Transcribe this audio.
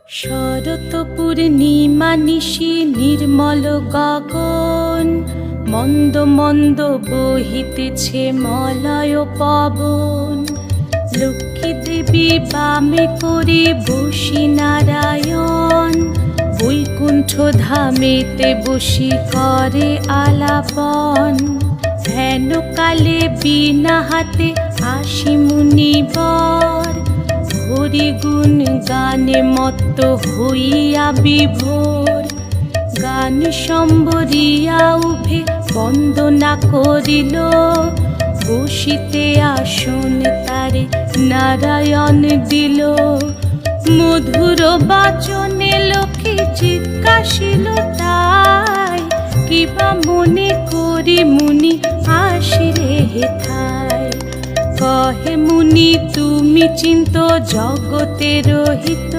শরৎ পূর্ণিমা নিশি নির্মল গগন, মন্দ মন্দ বহিতেছে মলয় পবন। লক্ষ্মী দেবী বামে করে বসি নারায়ণ, বৈকুণ্ঠ ধামেতে বসি করে আলাপন। হেন কালে বিনা হাতে আসি মুনিবর, হরি গুণ গানে মত্ত হইয়া বিভোর। গান সম্বরিয়া উভে বন্দনা করিল, বসিতে আসন তারে নারায়ণ দিল। মধুর বাচনে লোকে জিজ্ঞাসিল তাই, কিবা মনে করি মুনি আসিরে হেথায়। কহে মুনি তুমি চিন্ত জগতের হিত,